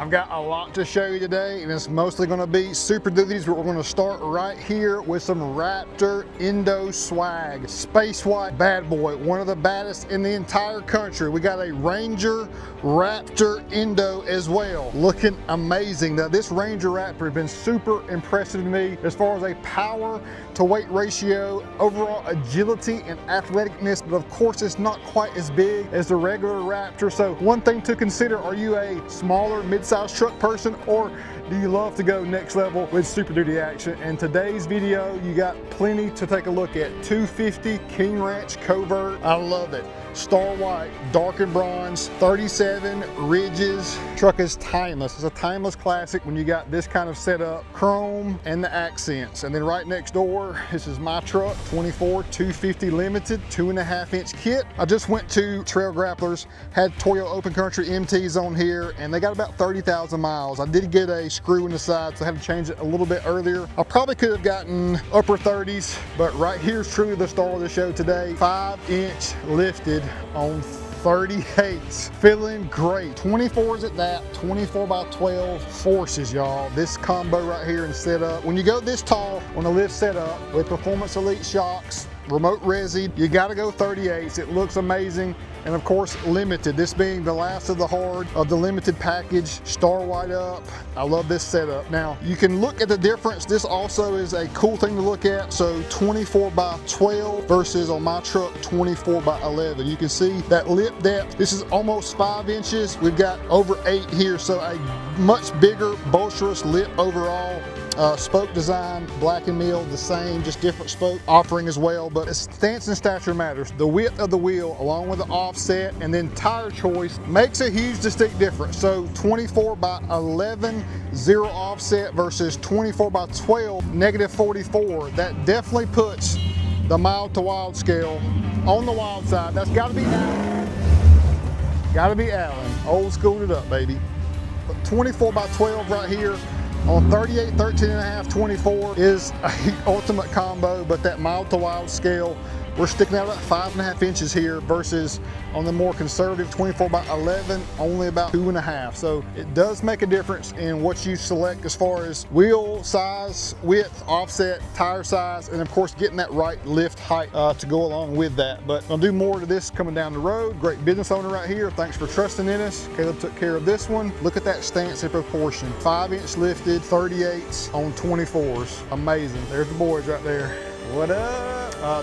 I've got a lot to show you today, and it's mostly going to be Super Duties, but we're going to start right here with some Raptor Indo swag. Space white bad boy, one of the baddest in the entire country. We got a Ranger Raptor Indo as well, looking amazing. Now this Ranger Raptor has been super impressive to me as far as a power to weight ratio, overall agility and athleticness, but of course it's not quite as big as the regular Raptor. So one thing to consider, are you a smaller mid-sized truck person, or do you love to go next level with Super Duty action? In today's video, you got plenty to take a look at. 250 King Ranch Covert, I love it. Star white, dark and bronze, 37 ridges. Truck is timeless. It's a timeless classic when you got this kind of setup, chrome and the accents. And then right next door, this is my truck, 24 250 Limited, 2.5-inch kit. I just went to Trail Grapplers, had Toyo Open Country MTs on here, and they got about 30,000 miles. I did get a screw in the side, so I had to change it a little bit earlier. I probably could have gotten upper 30s, but right here's truly the star of the show today. 5-inch lifted on 38s, feeling great. 24s at that, 24 by 12 forces, y'all. This combo right here and setup. When you go this tall on a lift setup with Performance Elite shocks, remote resi, you gotta go 38s. It looks amazing. And of course, limited, this being the last of the hard of the limited package, star white up. I love this setup. Now, you can look at the difference. This also is a cool thing to look at. So 24 by 12 versus on my truck, 24 by 11. You can see that lip depth. This is almost 5 inches. We've got over 8 here. So a much bigger, bolsterous lip overall. Spoke design, black and Neal, the same, just different spoke offering as well, but stance and stature matters. The width of the wheel along with the offset and then tire choice makes a huge distinct difference. So 24 by 11 zero offset versus 24 by 12 negative 44. That definitely puts the mild to wild scale on the wild side. That's got to be Allen. Got to be Allen. Old schooled it up, baby. But 24 by 12 right here on 38, 13 and a half, 24 is a ultimate combo, but that mild to wild scale, we're sticking out at 5.5 inches here versus on the more conservative 24 by 11, only about 2.5. So it does make a difference in what you select as far as wheel size, width, offset, tire size, and of course getting that right lift height to go along with that. But I'll do more to this coming down the road. Great business owner right here. Thanks for trusting in us. Caleb took care of this one. Look at that stance and proportion. 5-inch lifted, 38s on 24s. Amazing. There's the boys right there. What up?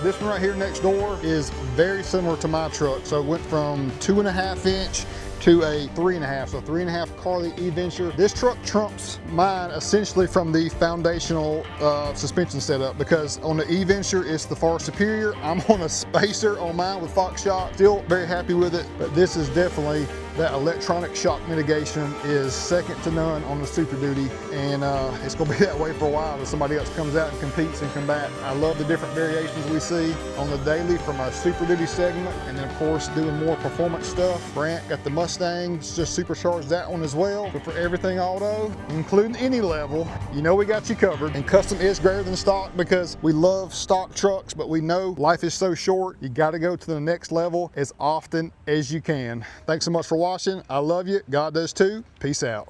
This one right here next door is very similar to my truck. So it went from 2.5-inch to a 3.5, so 3.5 Carly E-Venture. This truck trumps mine essentially from the foundational suspension setup, because on the E-Venture it's the far superior. I'm on a Spacer on mine with Fox shock, still very happy with it, but this is definitely, that electronic shock mitigation is second to none on the Super Duty, and it's gonna be that way for a while as somebody else comes out and competes and combat. I love the different variations we see on the daily from our Super Duty segment, and then of course doing more performance stuff. Brant got the Mustang, just supercharged that one as well. But for everything auto, including any level, you know we got you covered. And custom is greater than stock because we love stock trucks, but we know life is so short, you gotta go to the next level as often as you can. Thanks so much for watching. I love you. God does too. Peace out.